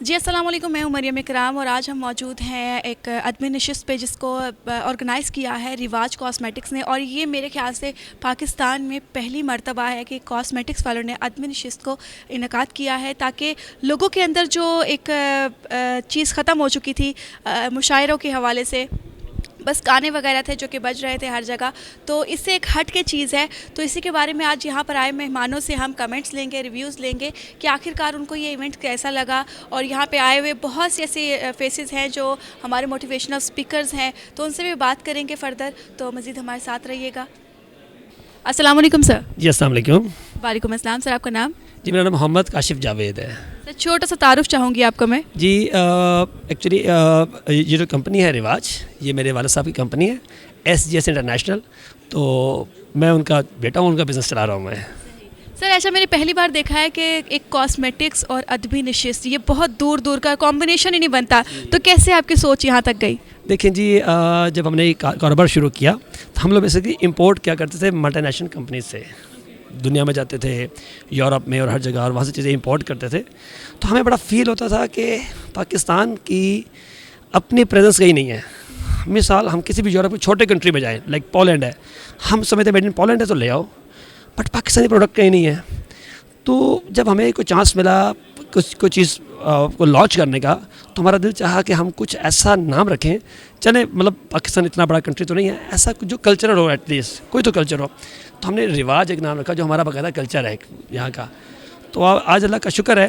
जी अस्सलाम वालेकुम, मैं हूँ मरियम इकराम और आज हम मौजूद हैं एक अदबी नशिस्त पे जिसको ऑर्गेनाइज़ किया है रिवाज कॉस्मेटिक्स ने। और ये मेरे ख्याल से पाकिस्तान में पहली मर्तबा है कि कॉस्मेटिक्स वालों ने अदबी नशिस्त को इनकाद किया है ताकि लोगों के अंदर जो एक चीज़ ख़त्म हो चुकी थी मुशायरों के हवाले से, बस गाने वगैरह थे जो कि बज रहे थे हर जगह, तो इससे एक हट के चीज़ है। तो इसी के बारे में आज यहाँ पर आए मेहमानों से हम कमेंट्स लेंगे, रिव्यूज़ लेंगे कि आखिरकार उनको ये इवेंट कैसा लगा। और यहाँ पे आए हुए बहुत से ऐसे फेसेस हैं जो हमारे मोटिवेशनल स्पीकर्स हैं, तो उनसे भी बात करेंगे फ़र्दर। तो मज़ीद हमारे साथ रहिएगा। अस्सलाम वालेकुम सर। जी अस्सलाम वालेकुम। वालेकुम अस्सलाम सर, आपका नाम? जी मेरा नाम मोहम्मद काशिफ जावेद है। सर छोटा सा तारुफ चाहूँगी आपको मैं। जी एक्चुअली ये जो कंपनी है रिवाज, ये मेरे वालिद साहब की कंपनी है, SGS इंटरनेशनल। तो मैं उनका बेटा हूँ, उनका बिज़नेस चला रहा हूँ मैं। सर ऐसा मैंने पहली बार देखा है कि एक कॉस्मेटिक्स और अदबी नशिस्त, ये बहुत दूर दूर का कॉम्बिनेशन ही नहीं बनता, तो कैसे आपकी सोच यहाँ तक गई? देखें जी, जब हमने ये कारोबार शुरू किया तो हम लोग बेसिकली इंपोर्ट क्या करते थे मल्टीनेशनल कंपनी से, दुनिया में जाते थे, यूरोप में और हर जगह, और वहाँ से चीज़ें इंपोर्ट करते थे। तो हमें बड़ा फील होता था कि पाकिस्तान की अपनी प्रेजेंस कहीं नहीं है। मिसाल हम किसी भी यूरोप में छोटे कंट्री में जाएं, लाइक पोलैंड है, हम समझते मेड इन पोलैंड है तो ले आओ, बट पाकिस्तानी प्रोडक्ट कहीं नहीं है। तो जब हमें कोई चांस मिला कोई चीज़ को लॉन्च करने का, तो हमारा दिल चाहा कि हम कुछ ऐसा नाम रखें, चले मतलब पाकिस्तान इतना बड़ा कंट्री तो नहीं है, ऐसा कुछ जो कल्चरल हो, एटलीस्ट कोई तो कल्चर हो। तो हमने रिवाज एक नाम रखा जो हमारा बाकायदा कल्चर है यहाँ का। तो आज अल्लाह का शुक्र है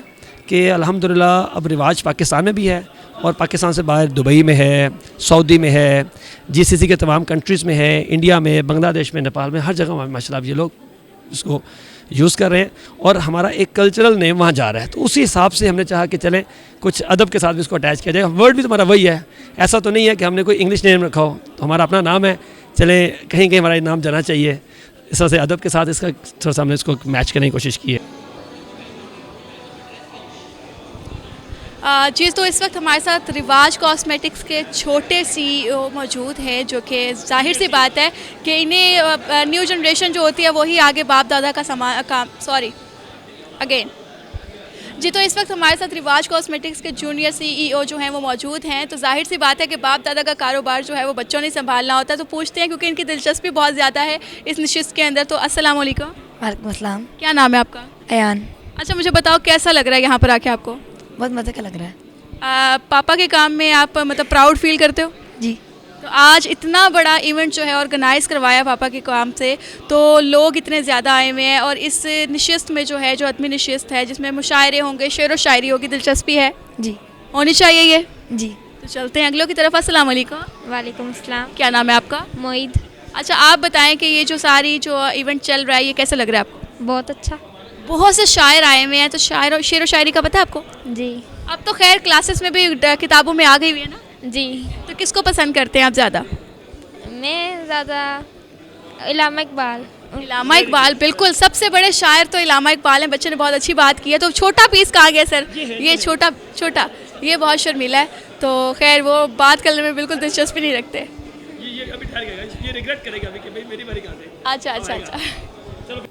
कि अल्हम्दुलिल्लाह अब रिवाज पाकिस्तान में भी है, और पाकिस्तान से बाहर दुबई में है, सऊदी में है, GCC के तमाम कंट्रीज़ में है, इंडिया में, बांग्लादेश में, नेपाल में, हर जगह माशाल्लाह ये लोग इसको यूज़ कर रहे हैं और हमारा एक कल्चरल नेम वहाँ जा रहा है। तो उसी हिसाब से हमने चाहा कि चलें कुछ अदब के साथ भी इसको अटैच किया जाए। वर्ड भी तुम्हारा वही है, ऐसा तो नहीं है कि हमने कोई इंग्लिश नेम रखा हो, तो हमारा अपना नाम है, चले कहीं कहीं हमारा ये नाम जाना चाहिए। इस तरह से अदब के साथ इसका थोड़ा सा हमने इसको मैच करने की कोशिश की है। जी, तो इस वक्त हमारे साथ रिवाज कॉस्मेटिक्स के छोटे CEO मौजूद हैं, जो कि जाहिर सी बात है कि इन्हें न्यू जनरेशन जो होती है वही आगे बाप दादा का अगेन जी। तो इस वक्त हमारे साथ रिवाज कॉस्मेटिक्स के जूनियर CEO जो हैं वो मौजूद हैं। तो जाहिर सी बात है कि बाप दादा का कारोबार जो है वो बच्चों ने संभालना होता है, तो पूछते हैं क्योंकि इनकी दिलचस्पी बहुत ज़्यादा है इस नशिस्त के अंदर। तो अस्सलाम वालेकुम। वालेकुम अस्सलाम। क्या नाम है आपका? अयान। अच्छा, मुझे बताओ कैसा लग रहा है यहाँ पर आके आपको? बहुत मज़े का लग रहा है। पापा के काम में आप मतलब प्राउड फील करते हो? जी। तो आज इतना बड़ा इवेंट जो है ऑर्गेनाइज़ करवाया पापा के काम से, तो लोग इतने ज़्यादा आए हुए हैं, और इस नशिस्त में जो है जो अदबी नशिस्त है जिसमें मुशायरे होंगे, शेर व शायरी होगी, दिलचस्पी है जी, होनी चाहिए ये। जी। तो चलते हैं अगलों की तरफ। अस्सलाम वालेकुम। वालेकुम अस्सलाम। क्या नाम है आपका? मोईद। अच्छा, आप बताएं कि ये जो सारी जो इवेंट चल रहा है ये कैसा लग रहा है आपको? बहुत अच्छा। बहुत से शायर आए हुए हैं, तो शेर व शायरी का पता है आपको? जी। अब तो खैर क्लासेस में भी किताबों में आ गई हुई है ना? जी। तो किसको पसंद करते हैं आप ज़्यादा? मैं ज़्यादा इलामा इकबाल। इलामा इकबाल, बिल्कुल सबसे बड़े शायर तो इलामा इकबाल हैं। बच्चे ने बहुत अच्छी बात की है। तो छोटा पीस कहाँ गया सर? ये छोटा ये बहुत शर्मीला है, तो खैर वो बात करने में बिल्कुल दिलचस्पी नहीं रखते। ये अभी ठहर गया, ये रिग्रेट करेगा अभी कि भाई मेरी बारी कहाँ से।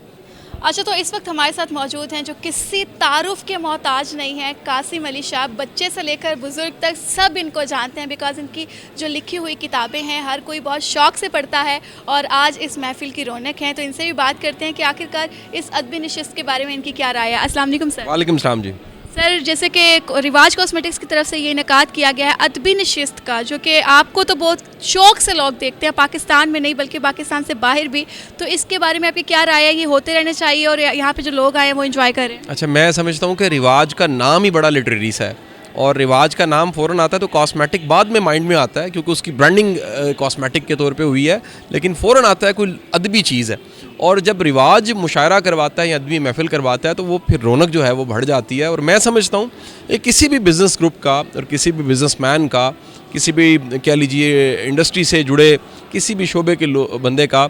अच्छा, तो इस वक्त हमारे साथ मौजूद हैं जो किसी तारुफ के मोहताज नहीं है, कासिम अली शाह। बच्चे से लेकर बुज़ुर्ग तक सब इनको जानते हैं, बिकॉज़ इनकी जो लिखी हुई किताबें हैं हर कोई बहुत शौक़ से पढ़ता है, और आज इस महफ़िल की रौनक है। तो इनसे भी बात करते हैं कि आखिरकार इस अदबी नशिस्त के बारे में इनकी क्या राय है। अस्सलाम वालेकुम सर। वालेकुम सलाम जी। सर, जैसे कि रिवाज कॉस्मेटिक्स की तरफ से ये इनेकाद किया गया है अदबी नशिस्त का, जो कि आपको तो बहुत शौक़ से लोग देखते हैं, पाकिस्तान में नहीं बल्कि पाकिस्तान से बाहर भी, तो इसके बारे में आपकी क्या राय है? ये होते रहने चाहिए और यहाँ पे जो लोग आए हैं वो एंजॉय करें? अच्छा, मैं समझता हूँ कि रिवाज का नाम ही बड़ा लिटरेरी सा है, और रिवाज का नाम फ़ौरन आता है तो कॉस्मेटिक बाद में माइंड में आता है, क्योंकि उसकी ब्रांडिंग कॉस्मेटिक के तौर पे हुई है, लेकिन फ़ौरन आता है कोई अदबी चीज़ है। और जब रिवाज मुशायरा करवाता है या अदबी महफिल करवाता है तो वो फिर रौनक जो है वो बढ़ जाती है। और मैं समझता हूँ ये किसी भी बिज़नेस ग्रुप का और किसी भी बिज़नेसमैन का, किसी भी कह लीजिए इंडस्ट्री से जुड़े किसी भी शोबे के बंदे का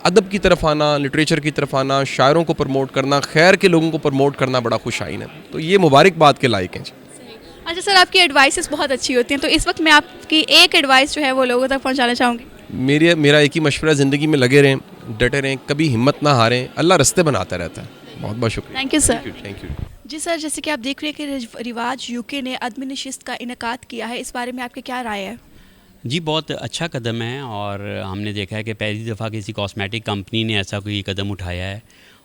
अदब की तरफ आना, लिटरेचर की तरफ आना, शायरों को प्रमोट करना, खैर के लोगों को प्रमोट करना बड़ा खुशाइन है। तो ये मुबारकबाद के लायक हैं। अच्छा सर, आपकी एडवाइसेस बहुत अच्छी होती हैं, तो इस वक्त मैं आपकी एक एडवाइस जो है वो लोगों तक पहुंचाना चाहूँगी। मेरा एक ही मशवरा, ज़िंदगी में लगे रहें, डटे रहें, कभी हिम्मत ना हारें, अल्लाह रास्ते बनाता रहता है। बहुत बहुत शुक्रिया। Thank you sir. Thank you. जी सर, जैसे कि आप देख रहे हैं कि रिवाज यूके ने अदबी नशिस्त का इनेकाद किया है, इस बारे में आपकी क्या राय है? जी बहुत अच्छा कदम है और हमने देखा है कि पहली दफ़ा किसी कॉस्मेटिक कंपनी ने ऐसा कोई कदम उठाया है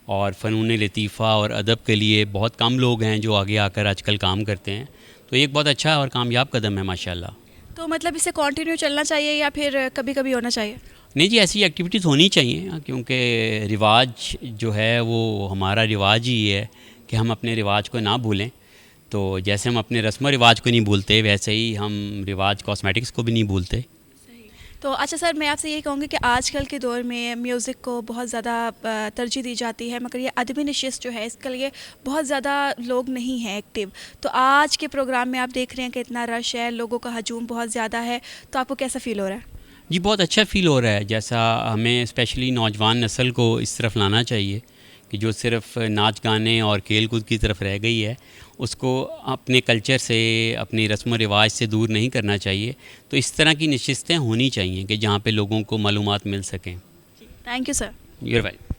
और फ़नून लतीफ़ा और अदब के लिए बहुत कम लोग हैं जो आगे आकर आजकल काम करते हैं, तो ये एक बहुत अच्छा और कामयाब कदम है माशाल्लाह। तो मतलब इसे कंटिन्यू चलना चाहिए या फिर कभी कभी होना चाहिए? नहीं जी, ऐसी एक्टिविटीज़ होनी चाहिए क्योंकि रिवाज जो है वो हमारा रिवाज ही है कि हम अपने रिवाज को ना भूलें। तो जैसे हम अपने रस्म व रिवाज को नहीं भूलते वैसे ही हम रिवाज कॉस्मेटिक्स को भी नहीं भूलते। तो अच्छा सर, मैं आपसे यही कहूँगी कि आजकल के दौर में म्यूज़िक को बहुत ज़्यादा तरजीह दी जाती है, मगर ये अदबी नशिस्त जो है इसके लिए बहुत ज़्यादा लोग नहीं हैं एक्टिव। तो आज के प्रोग्राम में आप देख रहे हैं कि इतना रश है, लोगों का हजूम बहुत ज़्यादा है, तो आपको कैसा फ़ील हो रहा है? जी बहुत अच्छा फ़ील हो रहा है, जैसा हमें स्पेशली नौजवान नस्ल को इस तरफ लाना चाहिए कि जो सिर्फ नाच गाने और खेल कूद की तरफ रह गई है उसको अपने कल्चर से, अपनी रस्म व रिवाज से दूर नहीं करना चाहिए। तो इस तरह की नशिस्तें होनी चाहिए कि जहाँ पे लोगों को मालूमात मिल सकें। Thank you sir. You are welcome.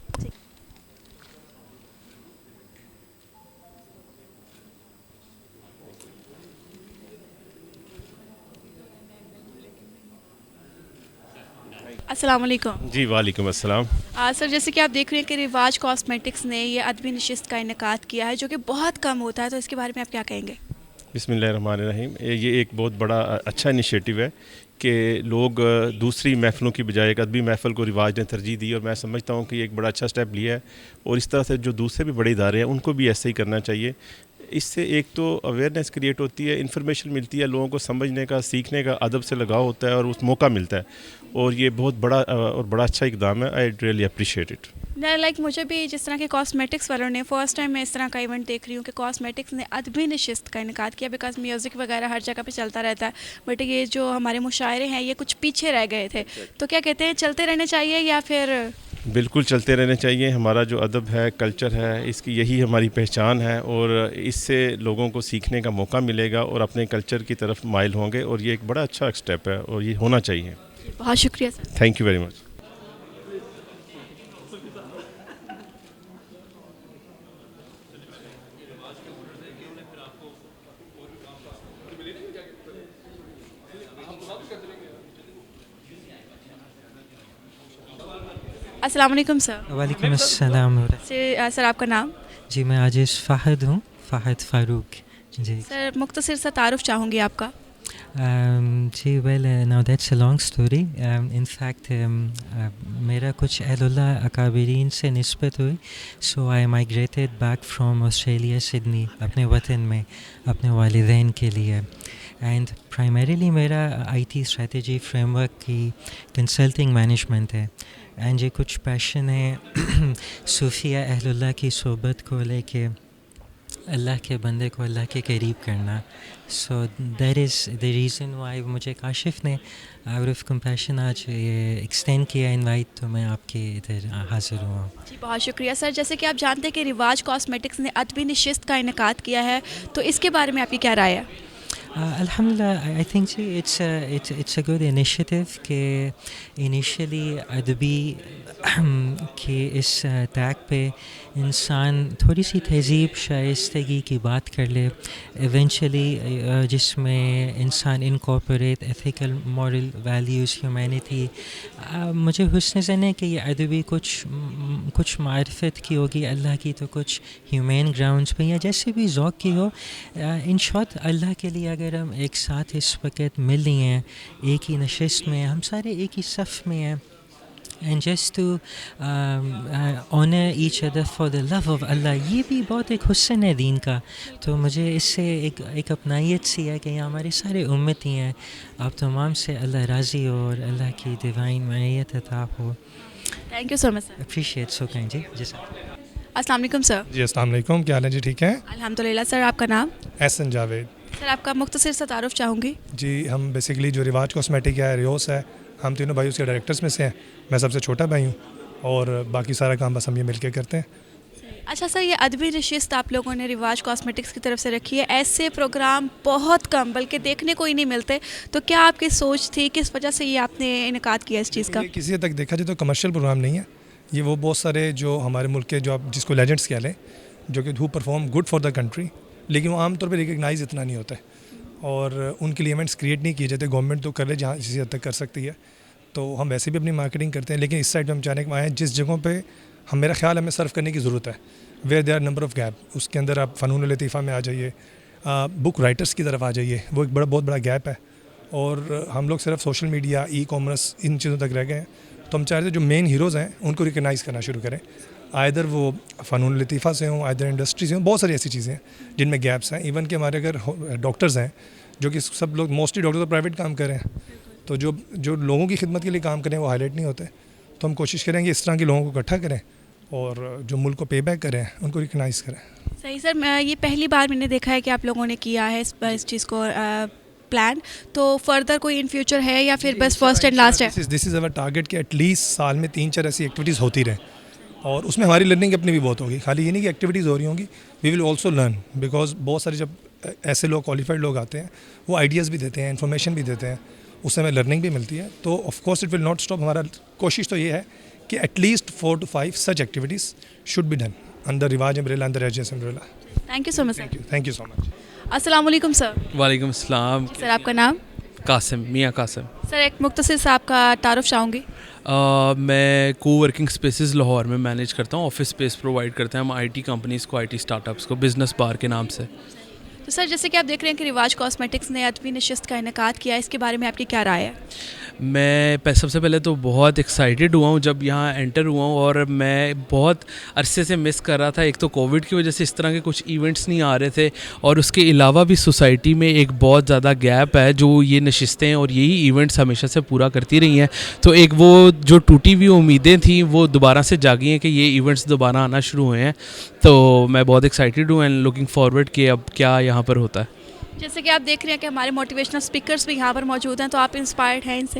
अस्सलाम वालेकुम। जी वालेकुम अस्सलाम। सर, जैसे कि आप देख रहे हैं कि रिवाज कॉस्मेटिक्स ने ये अदबी नशिस्त का इनेकाद किया है जो कि बहुत कम होता है, तो इसके बारे में आप क्या कहेंगे? बिस्मिल्लाहिर्रहमानिर्रहीम। ये एक बहुत बड़ा अच्छा इनिशिएटिव है कि लोग दूसरी महफ़िलों की बजाय एक अदबी महफ़िल को रिवाज ने तरजीह दी और मैं समझता हूँ कि एक बड़ा अच्छा स्टेप लिया है और इस तरह से जो दूसरे भी बड़े इदारे हैं उनको भी ऐसे ही करना चाहिए। इससे एक तो अवेयरनेस क्रिएट होती है, इन्फॉर्मेशन मिलती है, लोगों को समझने का, सीखने का, अदब से लगाव होता है और उस मौका मिलता है और ये बहुत बड़ा और बड़ा अच्छा इक़दाम है। I really appreciate it. Like मुझे भी जिस तरह के कॉस्मेटिक्स वालों ने फर्स्ट टाइम मैं इस तरह का इवेंट देख रही हूँ कि कॉस्मेटिक्स ने अदबी नशिस्त का इनेकाद किया, बिकॉज म्यूज़िक वगैरह हर जगह पे चलता रहता है, बट ये जो हमारे मुशायरे हैं ये कुछ पीछे रह गए थे। तो क्या कहते हैं, चलते रहने चाहिए या फिर? बिल्कुल चलते रहने चाहिए। हमारा जो अदब है, कल्चर है, इसकी यही हमारी पहचान है और इससे लोगों को सीखने का मौका मिलेगा और अपने कल्चर की तरफ माइल होंगे और ये एक बड़ा अच्छा स्टेप है और ये होना चाहिए। बहुत शुक्रिया sir. Thank you very much. अस्सलाम वालेकुम सर। वालेकुम अस्सलाम। सर आपका नाम? जी मैं आजिज़ फ़ाहिद हूँ, फ़ाहिद फ़ारूक जी। सर मुख्तसर सा तारुफ चाहूँगी आपका। जी well now that's a long story. In fact मेरा कुछ अहलुल्लाह अकाबरीन से निस्बत हुई, so I migrated back from Australia Sydney अपने वतन में अपने वालिदैन के लिए। एंड प्राइमरीली मेरा IT स्ट्रेटजी फ्रेमवर्क की कंसल्टिंग मैनेजमेंट है एंड ये कुछ पैशन है सूफिया अहलुल्लाह की सोबत को लेके अल्लाह के बंदे को अल्लाह के करीब करना। So that is the reason why मुझे काशिफ ने आउट ऑफ कंपैशन आज ये एक्सटेंड किया इनवाइट, तो मैं आपके इधर हाज़िर हुआ। जी बहुत शुक्रिया सर। जैसे कि आप जानते हैं कि रिवाज कॉस्मेटिक्स ने अदबी नशिस्त का इनेकाद किया है, तो इसके बारे में आपकी क्या राय है? Alhamdulillah, I think it's a good initiative कि initially अदबी के इस टैग पे इंसान थोड़ी सी तहज़ीब शाइस्तगी की बात कर ले, eventually जिसमें इंसान incorporate ethical moral values humanity. मुझे हुस्न ज़न है कि ये अदबी कुछ मारिफत की होगी अल्लाह की, तो कुछ ह्यूमैन ग्राउंड्स पे या जैसे भी ज़ौक़ की हो। इन शॉर्ट अल्लाह के लिए अगर हम एक साथ इस वक्त मिल रही हैं, एक ही नशिस्त में, हम सारे एक ही सफ़ में हैं, and just to honour each other for the love of Allah, ये भी बहुत एक हुस्न है दीन का। तो मुझे इससे एक अपनाइयत सी है कि ये हमारे सारे उम्मती हैं, आप तमाम से अल्लाह राज़ी हो और अल्लाह की डिवाइन मईयत अता हो। Thank you so much sir. Appreciate so kind जी। अस्सलाम वालेकुम सर। जी अस्सलाम वालेकुम, क्या हाल है जी? ठीक है अल्हम्दुलिल्लाह। सर आपका नाम? एहसन जावेद। सर आपका मुख्तसर सा तारुफ चाहूँगी। जी हम बेसिकली जो रिवाज कॉस्मेटिक है, रियोस है, हम तीनों भाई उसके डायरेक्टर्स में से हैं। मैं सबसे छोटा भाई हूँ और बाकी सारा काम बस हम ये मिलके करते हैं। अच्छा सर, ये अदबी नशिस्त आप लोगों ने रिवाज कॉस्मेटिक्स की तरफ से रखी है, ऐसे प्रोग्राम बहुत कम बल्कि देखने को ही नहीं मिलते, तो क्या आपकी सोच थी, किस वजह से ये आपने इनेकाद किया इस चीज़ का? ये किसी हद तक देखा जाए तो कमर्शियल प्रोग्राम नहीं है, ये वो बहुत सारे जो हमारे मुल्क के जो आप जिसको लेजेंड्स कह लें, जो कि who perform good for the country, लेकिन वो आमतौर पर रिकगनाइज़ इतना नहीं होता है और उनके लिए इवेंट्स क्रिएट नहीं किए जाते। गवर्नमेंट तो कर ले जहाँ जिस हद तक कर सकती है, तो हम वैसे भी अपनी मार्केटिंग करते हैं, लेकिन इस साइड में हम चाहने के आए हैं जिस जगहों पे हम मेरा ख्याल हमें सर्व करने की ज़रूरत है, where there number of gap, उसके अंदर आप फ़नून लतीफ़ा में आ जाइए, बुक राइटर्स की तरफ आ जाइए, वो एक बहुत बड़ा गैप है और हम लोग सिर्फ सोशल मीडिया, ई कॉमर्स, इन चीज़ों तक रह गए हैं। तो हम चाह रहे थे जो मेन हीरोज़ हैं उनको रिकगनाइज़ करना शुरू करें, आइदर वो फ़नून लतीफ़ा से हों, आइदर इंडस्ट्री से हों। बहुत सारी ऐसी चीज़ें हैं जिनमें गैप्स हैं। इवन कि हमारे अगर डॉक्टर्स हैं, जो कि सब लोग मोस्टली डॉक्टर तो प्राइवेट काम कर रहे हैं, तो जो लोगों की खिदमत के लिए काम करें वो हाईलाइट नहीं होते। तो हम कोशिश करेंगे इस तरह के लोगों को इकट्ठा करें और जो मुल्क को पे बैक करें उनको रिकगनाइज़ करें। सही सर, ये पहली बार मैंने देखा है कि आप लोगों ने किया है इस चीज़ को प्लान, तो फर्दर कोई इन फ्यूचर है या फिर बस फर्स्ट एंड लास्ट है? दिस इज़ अवर टारगेट कि एटलीस्ट साल में 3-4 ऐसी एक्टिविटीज़ होती रहें और उसमें हमारी लर्निंग अपनी भी बहुत होगी। खाली ये नहीं कि एक्टिविटीज़ हो रही होंगी, we will also learn, because बहुत सारे जब ऐसे लोग क्वालिफाइड लोग आते हैं वो आइडियाज़ भी देते हैं, इन्फॉर्मेशन भी देते हैं, उससे हमें लर्निंग भी मिलती है। तो of course it will not stop. हमारा कोशिश तो ये है कि at least 4 to 5 such activities should be done under रिवाज अम्ब्रेला, अंडर एजेंस umbrella. Thank you so much sir. Thank you so much. अस्सलाम वालेकुम सर। वालेकुम अस्सलाम। सर आपका नाम? कासिम, मियाँ कासिम। सर एक मुख्तसर से आपका तारुफ चाहूँगी। मैं को-वर्किंग स्पेसेस लाहौर में मैनेज करता हूँ, ऑफिस स्पेस प्रोवाइड करते हैं हम आईटी कंपनीज़ को, आईटी स्टार्टअप्स को, बिज़नेस बार के नाम से। तो सर जैसे कि आप देख रहे हैं कि रिवाज कॉस्मेटिक्स ने अदबी नशिस्त का इनेकाद किया है, इसके बारे में आपकी क्या राय है? मैं सबसे पहले तो बहुत एक्साइटेड हुआ हूँ जब यहाँ एंटर हुआ हूँ और मैं बहुत अरसे से मिस कर रहा था। एक तो कोविड की वजह से इस तरह के कुछ इवेंट्स नहीं आ रहे थे और उसके अलावा भी सोसाइटी में एक बहुत ज़्यादा गैप है जो ये नशिस्तें और यही इवेंट्स हमेशा से पूरा करती रही हैं। तो एक वो जो टूटी हुई उम्मीदें थी वो दोबारा से जागी हैं कि ये इवेंट्स दोबारा आना शुरू हुए हैं। तो मैं बहुत एक्साइटेड हूँ एंड लुकिंग फॉरवर्ड कि अब क्या यहाँ पर होता है। जैसे कि आप देख रहे हैं कि हमारे मोटिवेशनल स्पीकर्स भी यहाँ पर मौजूद हैं, तो आप इंस्पायर्ड हैं इनसे?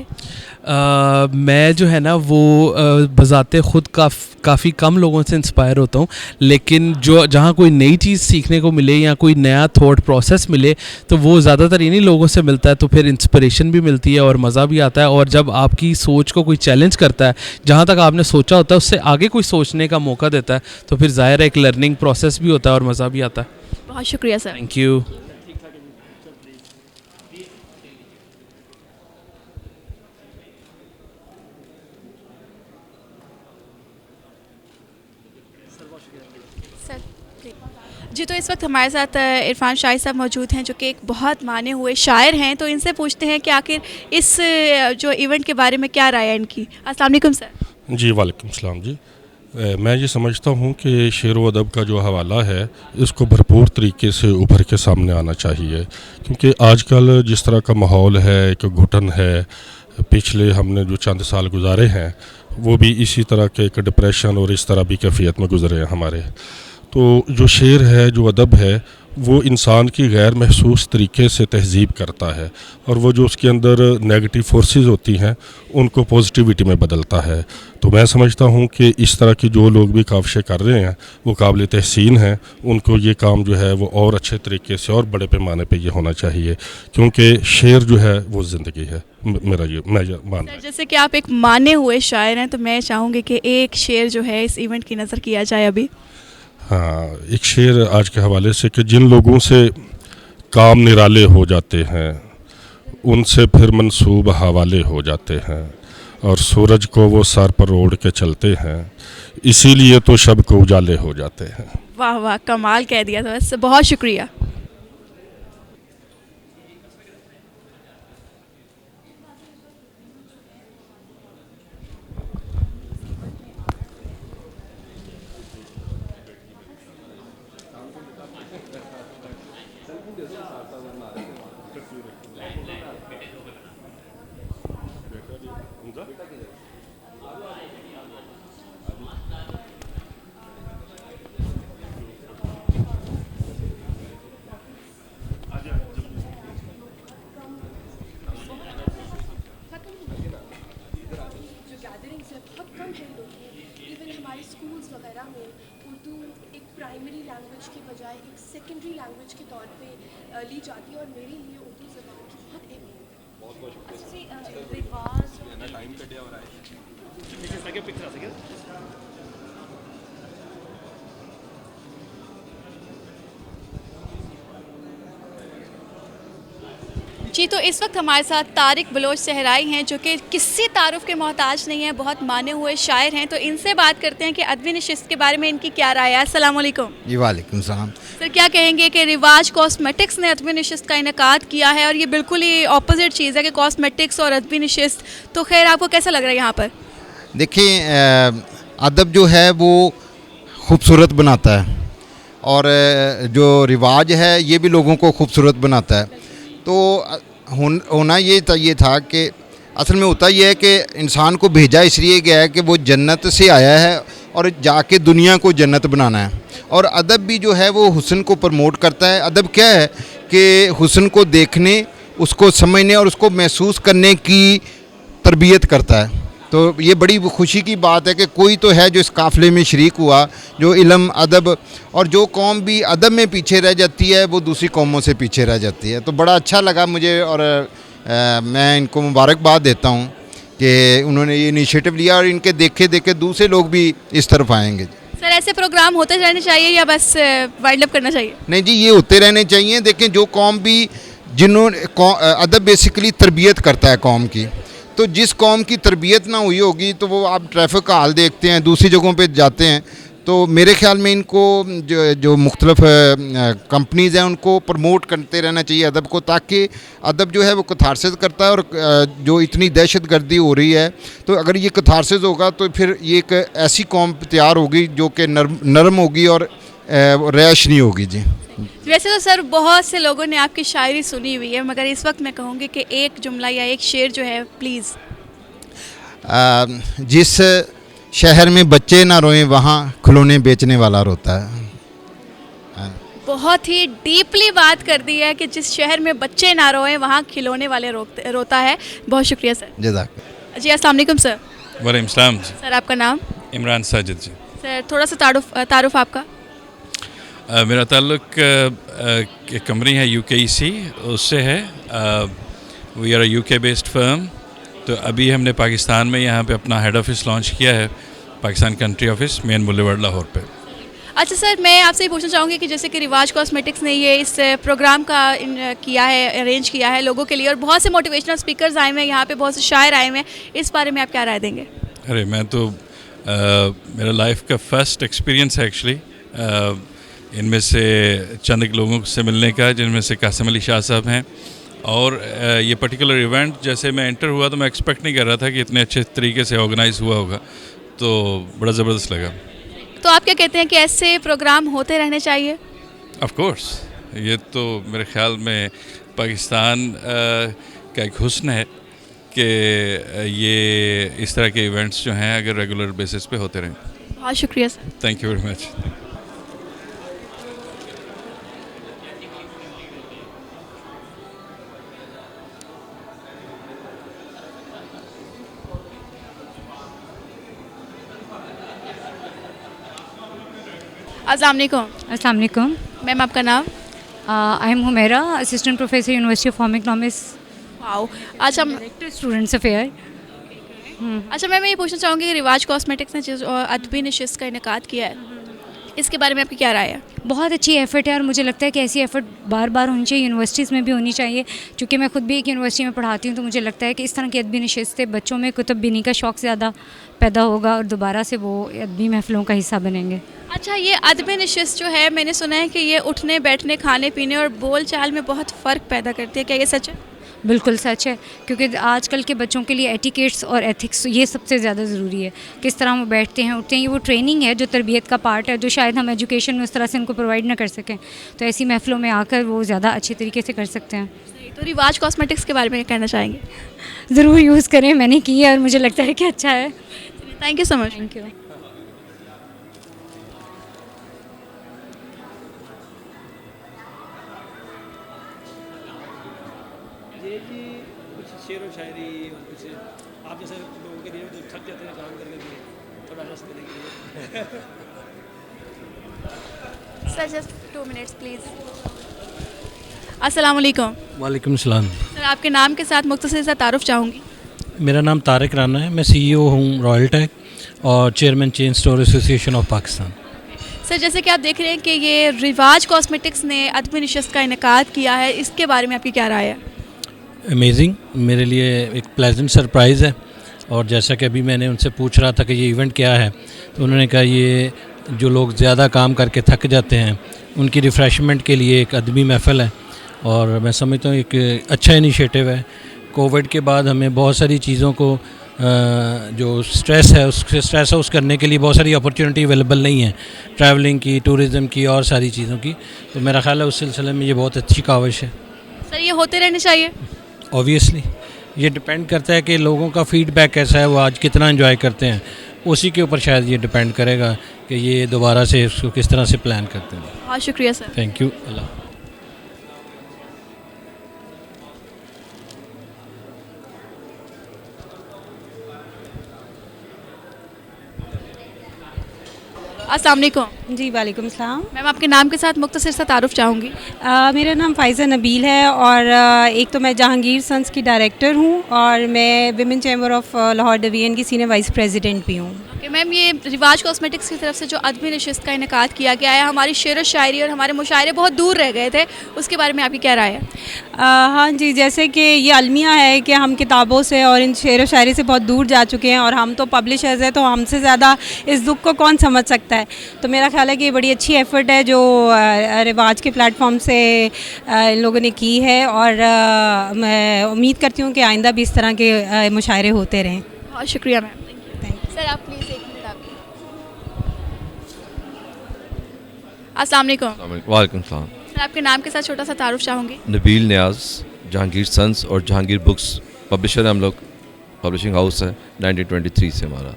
मैं जो है ना वो बज़ाते ख़ुद काफ़ी कम लोगों से इंस्पायर होता हूँ, लेकिन जो जहाँ कोई नई चीज़ सीखने को मिले या कोई नया थॉट प्रोसेस मिले तो वो ज़्यादातर इन्हीं लोगों से मिलता है। तो फिर इंस्पिरेशन भी मिलती है और मज़ा भी आता है। और जब आपकी सोच को कोई चैलेंज करता है, जहाँ तक आपने सोचा होता है उससे आगे कोई सोचने का मौका देता है, तो फिर ज़ाहिर है एक लर्निंग प्रोसेस भी होता है और मज़ा भी आता है। बहुत शुक्रिया सर। Thank you. जी, तो इस वक्त हमारे साथ इरफान शाही साहब मौजूद हैं जो कि एक बहुत माने हुए शायर हैं। तो इनसे पूछते हैं कि आखिर इस जो इवेंट के बारे में क्या राय है इनकी। अस्सलाम वालेकुम सर। जी वालेकुम सलाम। जी मैं ये समझता हूँ कि शेर व अदब का जो हवाला है इसको भरपूर तरीके से उभर के सामने आना चाहिए, क्योंकि आजकल जिस तरह का माहौल है, एक घुटन है, पिछले हमने जो चंद साल गुजारे हैं वो भी इसी तरह के एक डिप्रेशन और इस तरह भी कैफियत में गुजरे हैं हमारे। तो जो शेर है, जो अदब है, वो इंसान की गैर महसूस तरीके से तहज़ीब करता है और वो जो उसके अंदर नेगेटिव फोर्सेस होती हैं उनको पॉजिटिविटी में बदलता है। तो मैं समझता हूँ कि इस तरह की जो लोग भी काविशें कर रहे हैं वो काबिल तहसीन हैं। उनको ये काम जो है वो और अच्छे तरीके से और बड़े पैमाने पे ये होना चाहिए, क्योंकि शेर जो है वो ज़िंदगी है। मेरा ये मैं मान सर, जैसे कि आप एक माने हुए शायर हैं, तो मैं चाहूँगी कि एक शेर जो है इस इवेंट की नज़र किया जाए अभी। हाँ, एक शेर आज के हवाले से कि जिन लोगों से काम निराले हो जाते हैं उनसे फिर मंसूब हवाले हो जाते हैं और सूरज को वो सर पर ओढ़ के चलते हैं, इसीलिए तो शब को उजाले हो जाते हैं। वाह वाह, कमाल कह दिया। तो बस बहुत शुक्रिया। हमारे स्कूल्स वगैरह में उर्दू एक प्राइमरी लैंग्वेज के बजाय एक सेकेंडरी लैंग्वेज के तौर पे ली जाती है और मेरे लिए उर्दू ज़बान की बहुत अहमियत है। जी, तो इस वक्त हमारे साथ तारिक बलोच सहराई हैं, जो कि किसी तारुफ के मोहताज नहीं है, बहुत माने हुए शायर हैं। तो इनसे बात करते हैं कि अदबी नशिस्त के बारे में इनकी क्या राय है। अस्सलाम वालेकुम। जी वालेकुम सलाम। सर, क्या कहेंगे कि रिवाज कॉस्मेटिक्स ने अदबी नशिस्त का इनेकाद किया है, और ये बिल्कुल ही ऑपोजिट चीज़ है कि कॉस्मेटिक्स और अदबी नशिस्त। तो खैर, आपको कैसा लग रहा है यहाँ पर? देखिए, अदब जो है वो खूबसूरत बनाता है, और जो रिवाज है ये भी लोगों को खूबसूरत बनाता है। तो होना ये चाहिए था कि असल में होता ये है कि इंसान को भेजा इसलिए गया है कि वो जन्नत से आया है और जाके दुनिया को जन्नत बनाना है। और अदब भी जो है वो हुस्न को प्रमोट करता है। अदब क्या है कि हुस्न को देखने, उसको समझने और उसको महसूस करने की तरबियत करता है। तो ये बड़ी खुशी की बात है कि कोई तो है जो इस काफ़िले में शरीक हुआ, जो इल्म अदब, और जो कौम भी अदब में पीछे रह जाती है वो दूसरी कौमों से पीछे रह जाती है। तो बड़ा अच्छा लगा मुझे, और मैं इनको मुबारकबाद देता हूँ कि उन्होंने ये इनिशिएटिव लिया, और इनके देखे देखे दूसरे लोग भी इस तरफ आएंगे। सर, ऐसे प्रोग्राम होते रहने चाहिए या बस वाइंड अप करना चाहिए? नहीं जी, ये होते रहने चाहिए। देखें, जो कौम भी जिन्होंने अदब बेसिकली तरबियत करता है कौम की, तो जिस कौम की तरबियत ना हुई होगी तो वो आप ट्रैफिक का हाल देखते हैं, दूसरी जगहों पे जाते हैं। तो मेरे ख्याल में इनको जो मुख्तलिफ कंपनीज़ हैं उनको प्रमोट करते रहना चाहिए अदब को, ताकि अदब जो है वो कथारसिस करता है। और जो इतनी दहशत गर्दी हो रही है, तो अगर ये कथारसिस होगा तो फिर ये एक ऐसी कौम तैयार होगी जो कि नरम होगी और रैश नहीं होगी। जी, वैसे तो सर बहुत से लोगों ने आपकी शायरी सुनी हुई है, मगर इस वक्त मैं कहूँगी कि एक जुमला या एक शेर जो है, प्लीज़। जिस शहर में बच्चे ना रोएं वहाँ खिलौने बेचने वाला रोता है। बहुत ही डीपली बात कर दी है कि जिस शहर में बच्चे ना रोएं वहाँ खिलौने वाले रोता है। बहुत शुक्रिया सर। जज़ाक। जी, अस्सलाम वालेकुम सर। वालेकुम सलाम। सर, आपका नाम? इमरान साजिद जी। सर, थोड़ा सा तारुफ आपका। मेरा ताल्लुक एक कंपनी है UKEC, उससे है। We are a UK based firm. तो अभी हमने पाकिस्तान में यहाँ पे अपना हेड ऑफिस लॉन्च किया है, Pakistan country office, main boulevard Lahore पे। अच्छा सर, मैं आपसे ये पूछना चाहूँगी कि जैसे कि रिवाज कॉस्मेटिक्स ने ये इस प्रोग्राम का किया है, अरेंज किया है लोगों के लिए, और बहुत से मोटिवेशनल स्पीकर्स आए हुए हैं यहाँ पे, बहुत से शायर आए हुए हैं, इस बारे में आप क्या राय देंगे? अरे मैं तो मेरा लाइफ का फर्स्ट एक्सपीरियंस है एक्चुअली इनमें से चंद एक लोगों से मिलने का, जिनमें से कासिम अली शाह साहब हैं। और ये पर्टिकुलर इवेंट जैसे मैं एंटर हुआ तो मैं एक्सपेक्ट नहीं कर रहा था कि इतने अच्छे तरीके से ऑर्गेनाइज हुआ होगा, तो बड़ा ज़बरदस्त लगा। तो आप क्या कहते हैं कि ऐसे प्रोग्राम होते रहने चाहिए? ऑफ कोर्स, ये तो मेरे ख्याल में पाकिस्तान का एक हुस्न है कि ये इस तरह के इवेंट्स जो हैं अगर रेगुलर बेसिस पे होते रहें। बहुत शुक्रिया sir. Thank you very much. अस्सलाम वालेकुम। मैम, आपका नाम? I am Humera, assistant professor university of home economics. Wow. अच्छा, स्टूडेंट्स अफेयर। अच्छा, मैं ये पूछना चाहूँगी कि रिवाज कॉस्मेटिक्स ने जो अदबी नशिस्त का इनेकाद किया है, इसके बारे में आपकी क्या राय है? बहुत अच्छी एफ़र्ट है, और मुझे लगता है कि ऐसी एफ़र्ट बार बार होनी चाहिए, यूनिवर्सिटीज़ में भी होनी चाहिए। क्योंकि मैं खुद भी एक यूनिवर्सिटी में पढ़ाती हूँ, तो मुझे लगता है कि इस तरह की अदबी नशिस्तें बच्चों में कुतुब बीनी का शौक़ ज़्यादा पैदा होगा, और दोबारा से वो अदबी महफ़िलों का हिस्सा बनेंगे। अच्छा, ये अदबी नशिस्त जो है, मैंने सुना है कि ये उठने बैठने, खाने पीने और बोल चाल में बहुत फ़र्क पैदा करती है, क्या ये सच है? बिल्कुल सच है, क्योंकि आजकल के बच्चों के लिए एटिकेट्स और एथिक्स ये सबसे ज़्यादा ज़रूरी है। किस तरह वो बैठते हैं, उठते हैं, ये वो ट्रेनिंग है जो तरबियत का पार्ट है, जो शायद हम एजुकेशन में उस तरह से इनको प्रोवाइड ना कर सकें। तो ऐसी महफ़िलों में आकर वो ज़्यादा अच्छे तरीके से कर सकते हैं। तो रिवाज कॉस्मेटिक्स के बारे में क्या कहना चाहेंगे? ज़रूर यूज़ करें, मैंने की है और मुझे लगता है कि अच्छा है। Thank you so much. Thank you. शेर व शायरी और कुछ आप जैसे लोगों के लिए जो थक जाते हैं काम करने के लिए, थोड़ा रस देने के लिए। Sir, just 2 minutes please. अस्सलाम वालेकुम। वालेकुम सलाम। सर, आपके नाम के साथ मुख्तसर सा तारुफ चाहूँगी। मेरा नाम तारिक राना है, मैं CEO हूँ रॉयल टैग और chairman chain store association of Pakistan. Sir, जैसे कि आप देख रहे हैं कि ये रिवाज कॉस्मेटिक्स ने अदबी नशिस्त का इनेकाद किया है, इसके बारे में आपकी क्या राय है? अमेजिंग, मेरे लिए एक प्लेजेंट सरप्राइज़ है। और जैसा कि अभी मैंने उनसे पूछ रहा था कि ये इवेंट क्या है, तो उन्होंने कहा ये जो लोग ज़्यादा काम करके थक जाते हैं उनकी रिफ़्रेशमेंट के लिए एक अदबी महफ़िल है। और मैं समझता हूँ एक अच्छा इनिशिएटिव है। कोविड के बाद हमें बहुत सारी चीज़ों को जो स्ट्रेस है उससे स्ट्रेस हाउस करने के लिए बहुत सारी अपॉर्चुनिटी अवेलेबल नहीं है, ट्रैवलिंग की, टूरिज़म की और सारी चीज़ों की। तो मेरा ख़्याल है उस सिलसिले में ये बहुत अच्छी काविश है। सर ये होते रहने चाहिए? ऑब्वियसली ये डिपेंड करता है कि लोगों का फ़ीडबैक कैसा है, वो आज कितना एंजॉय करते हैं, उसी के ऊपर शायद ये डिपेंड करेगा कि ये दोबारा से इसको किस तरह से प्लान करते हैं। बहुत शुक्रिया सर। Thank you. अल्लाह। अस्सलाम वालेकुम। जी वालेकुम सलाम। मैम आपके नाम के साथ मुख्तसर सा तारुफ चाहूँगी। मेरा नाम फ़ाइज़ा नबील है और एक तो मैं जहांगीर सन्स की डायरेक्टर हूँ और मैं women chamber of Lahore division की सीनियर वाइस प्रेसिडेंट भी हूँ। ओके मैम, ये रिवाज कॉस्मेटिक्स की तरफ से जो अदबी नशिस्त का इनेकाद किया गया है, हमारी शेर व शायरी और हमारे मुशायरे बहुत दूर रह गए थे, उसके बारे में आपकी क्या राय है? हाँ जी, जैसे कि ये अलमिया है कि हम किताबों से और इन शेर व शायरी से बहुत दूर जा चुके हैं और हम तो पब्लिशर्स हैं, तो हमसे ज़्यादा इस दुख को कौन समझ सकता है। तो मेरा ख्याल है कि ये बड़ी अच्छी एफ़र्ट है जो रिवाज के प्लेटफॉर्म से इन लोगों ने की है और मैं उम्मीद करती हूँ कि आइंदा भी इस तरह के मुशायरे होते रहें। बहुत शुक्रिया मैम। सर आप प्लीज़ एक मिनट आपकी। अस्सलाम वालेकुम। वालेकुम सलाम। सर आपके नाम के साथ छोटा सा तारुफ चाहूँगी। नबील नियाज़, जहांगीर सन्स और जहांगीर बुक्स पब्लिशर है हम लोग, पब्लिशिंग हाउस है 1923 से हमारा।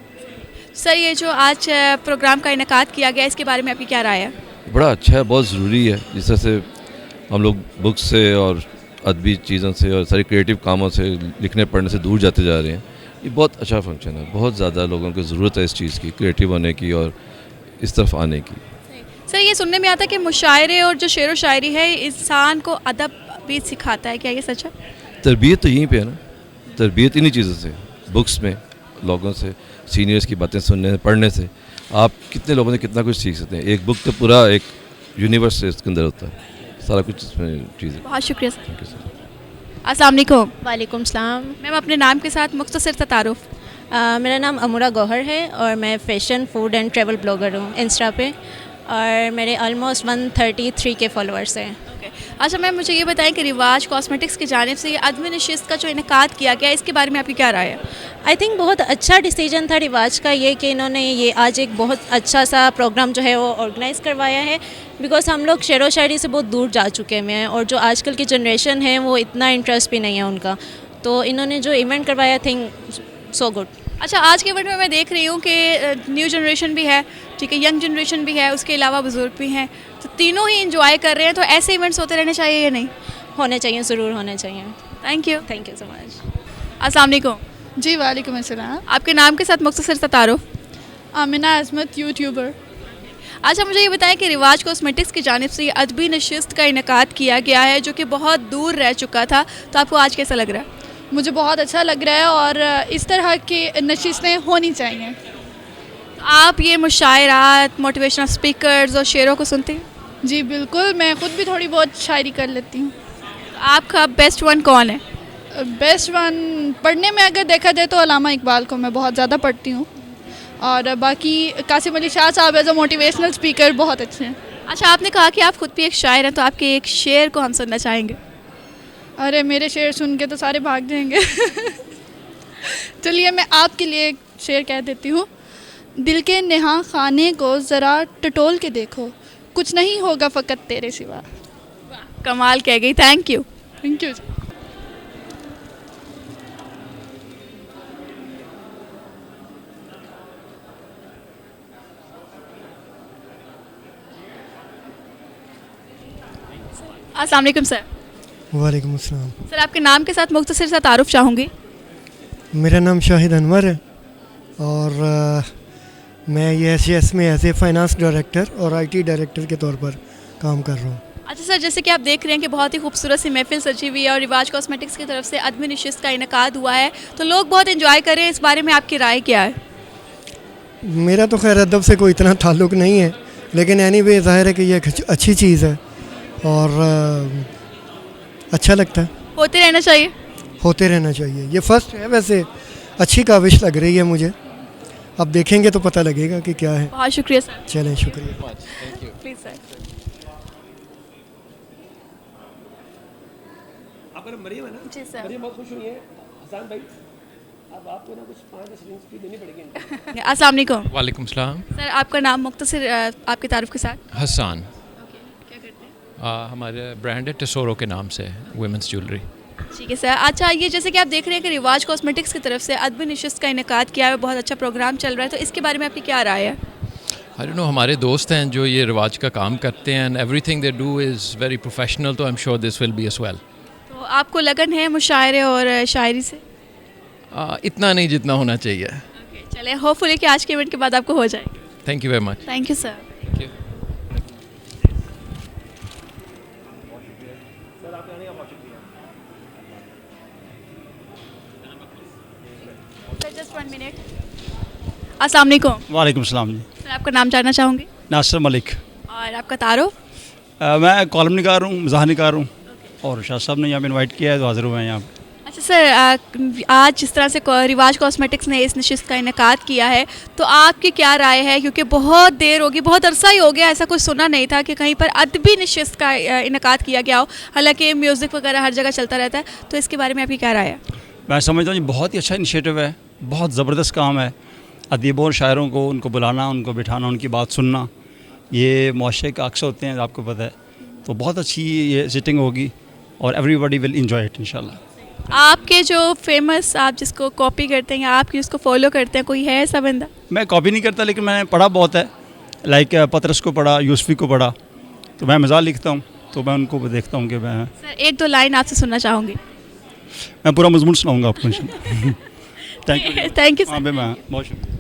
सर ये जो आज प्रोग्राम का इनेकाद किया गया, इसके बारे में आपकी क्या राय है? बड़ा अच्छा है, बहुत ज़रूरी है। जिस तरह से हम लोग बुक्स से और अदबी चीज़ों से और सारी क्रिएटिव कामों से, लिखने पढ़ने से दूर जाते जा रहे हैं। ये बहुत अच्छा फंक्शन है, बहुत ज़्यादा लोगों को ज़रूरत है इस चीज़ की, क्रिएटिव होने की और इस तरफ आने की। सर ये सुनने में आता है कि मुशायरे और जो शेर व शायरी है इंसान को अदब भी सिखाता है, क्या ये सच है? तरबियत तो यहीं पे है ना, तरबियत इन्हीं चीज़ों से, बुक्स में, लोगों से, सीनियर्स की बातें सुनने से, पढ़ने से आप कितने लोगों से कितना कुछ सीख सकते हैं। एक बुक तो पूरा एक यूनिवर्स से इसके अंदर होता है, सारा कुछ इसमें चीज़ें। बहुत शुक्रिया सर। Thank you sir. अस्सलाम वालेकुम। वालेकुम सलाम। मैम अपने नाम के साथ मुख्तसर सा तारुफ। मेरा नाम अमूरा गौहर है और मैं fashion, food and travel blogger हूँ इंस्टा पे और मेरे ऑलमोस्ट 133 के फॉलोअर्स हैं। अच्छा मैम मुझे ये बताएं कि रिवाज कॉस्मेटिक्स की जानिब से ये अदबी नशिस्त का जो इनेकाद किया गया, इसके बारे में आपकी क्या राय है? आई थिंक बहुत अच्छा डिसीजन था रिवाज का ये कि इन्होंने ये आज एक बहुत अच्छा सा प्रोग्राम जो है वो ऑर्गेनाइज़ करवाया है, बिकॉज हम लोग शेर व शायरी से बहुत दूर जा चुके हुए हैं और जो आजकल की जनरेशन है वो इतना इंटरेस्ट भी नहीं है उनका, तो इन्होंने जो इवेंट करवाया आई थिंक सो गुड। अच्छा आज के इवेंट में मैं देख रही हूँ कि न्यू जनरेशन भी है, ठीक है, यंग जनरेशन भी है, उसके अलावा बुज़ुर्ग भी हैं, तो तीनों ही इंजॉय कर रहे हैं, तो ऐसे इवेंट्स होते रहने चाहिए या नहीं? होने चाहिए, ज़रूर होने चाहिए। Thank you so much. अस्सलाम वालेकुम। जी वालेकुम अस्सलाम। आपके नाम के साथ मुख्तसर सा तारुफ। आमिना अज़मत, यूट्यूबर। अच्छा मुझे ये बताएं कि रिवाज कॉस्मेटिक्स की जानिब से अदबी नशिस्त का इनेकाद किया गया है जो कि बहुत दूर रह चुका था, तो आपको आज कैसा लग रहा है? मुझे बहुत अच्छा लग रहा है और इस तरह की नशिस्तें होनी चाहिए। आप ये मुशायरात, मोटिवेशनल स्पीकर्स और शेरों को सुनते हैं? जी बिल्कुल, मैं ख़ुद भी थोड़ी बहुत शायरी कर लेती हूँ। आपका बेस्ट वन कौन है? बेस्ट वन पढ़ने में अगर देखा जाए तो अल्लामा इकबाल को मैं बहुत ज़्यादा पढ़ती हूँ और बाकी कासिम अली शाह साहब एज अ मोटिवेशनल स्पीकर बहुत अच्छे हैं। अच्छा आपने कहा कि आप खुद भी एक शायर हैं, तो आपके एक शेर को हम सुनना चाहेंगे। अरे मेरे शेर सुन के तो सारे भाग जाएंगे। चलिए मैं आपके लिए एक शेर कह देती हूँ। दिल के नेहा खाने को ज़रा टटोल के देखो, कुछ नहीं होगा फ़कत तेरे सिवा। कमाल कह गई, थैंक यू। Thank you. अस्सलाम वालेकुम सर। वालेकुम अस्सलाम। सर आपके नाम के साथ मुख्तसर सा तारुफ चाहूँगी। मेरा नाम शाहिद अनवर है और मैं ESS में एज ए फाइनेंस डायरेक्टर और IT डायरेक्टर के तौर पर काम कर रहा हूँ। अच्छा सर, जैसे कि आप देख रहे हैं कि बहुत ही खूबसूरत सी महफिल सजी हुई है और रिवाज कॉस्मेटिक्स की तरफ से अदबी नशिस्त का इनेकाद हुआ है, तो लोग बहुत एंजॉय कर रहे हैं, इस बारे में आपकी राय क्या है? मेरा तो खैर अदब से कोई इतना ताल्लुक़ नहीं है, लेकिन एनीवे ज़ाहिर है कि ये अच्छी चीज़ है और अच्छा लगता है। होते रहना चाहिए। होते रहना चाहिए। ये फर्स्ट है, वैसे अच्छी काविश लग रही है मुझे, अब देखेंगे तो पता लगेगा कि क्या है। बहुत शुक्रिया सर। चलें, शुक्रिया। Please sir. आपका मरियम है ना? जी सर। मरियम बहुत खुश हुई है। हसन भाई, अब आपको ना कुछ 5-10 रिंग्स भी देनी पड़ेगी। अस्सलाम वालेकुम। वालेकुम सलाम। सर आपका नाम मुख्तसर आपकी तारुफ के साथ। हसन। क्या करते हैं? हमारे ब्रांड है टेसोरो के नाम से, वुमेंस ज्वेलरी। ठीक है सर। अच्छा, ये जैसे कि आप देख रहे हैं कि रिवाज कॉस्मेटिक्स की तरफ से अदबी नशिस्त का इनेकाद किया है, बहुत अच्छा प्रोग्राम चल रहा है, तो इसके बारे में आपकी क्या राय है? आई डोंट नो, हमारे दोस्त हैं जो ये रिवाज का काम करते हैं and everything they do is very professional, तो I am sure this will be as well. तो आपको लगन है मुशायरे और शायरी से? इतना नहीं जितना होना चाहिए। चले, होपफुली कि आज के इवेंट के बाद आपको हो जाएगी। Thank you very much. Thank you sir. अस्सलाम वालेकुम। वालेकुम सलाम जी। सर आपका नाम जानना चाहूँगी? नासिर मलिक। और आपका तारुफ? मैं कॉलम निगार हूँ, मज़ाह निगार हूँ, और शाह साहब ने यहाँ पे इनवाइट किया है तो हाज़िर हुए हैं यहाँ पे। अच्छा सर, आज जिस तरह से रिवाज कॉस्मेटिक्स ने इस नशिस्त का इनेकाद किया है, तो आपकी क्या राय है? क्योंकि बहुत देर होगी, बहुत अरसा ही हो गया, ऐसा कुछ सुना नहीं था कि कहीं पर अदबी नशिस्त का इनेकाद किया गया हो। हालांकि म्यूज़िक वगैरह हर जगह चलता रहता है, तो इसके बारे में आपकी क्या राय है? मैं समझता हूँ ये बहुत ही अच्छा इनिशिएटिव है, बहुत ज़बरदस्त काम है। अदीबों और शायरों को उनको बुलाना, उनको बिठाना, उनकी बात सुनना, ये मुआशरे का अक्स होते हैं, आपको पता है। तो बहुत अच्छी ये सिटिंग होगी और एवरीबॉडी विल इंजॉय इट इंशाल्लाह। आपके जो फेमस, आप जिसको कॉपी करते हैं या आप जिसको फॉलो करते हैं, कोई है ऐसा बंदा? मैं कॉपी नहीं करता, लेकिन मैंने पढ़ा बहुत है, लाइक पतरस को पढ़ा, यूसुफी को पढ़ा, तो मैं मज़ाक लिखता हूँ, तो मैं उनको देखता हूँ कि मैं सर 1-2 लाइन आपसे सुनना चाहूँगी। मैं पूरा मजमून सुनाऊँगा आपको इंशाल्लाह। Thank you. Thank you. हाँ, मैं बहुत शुक्रिया।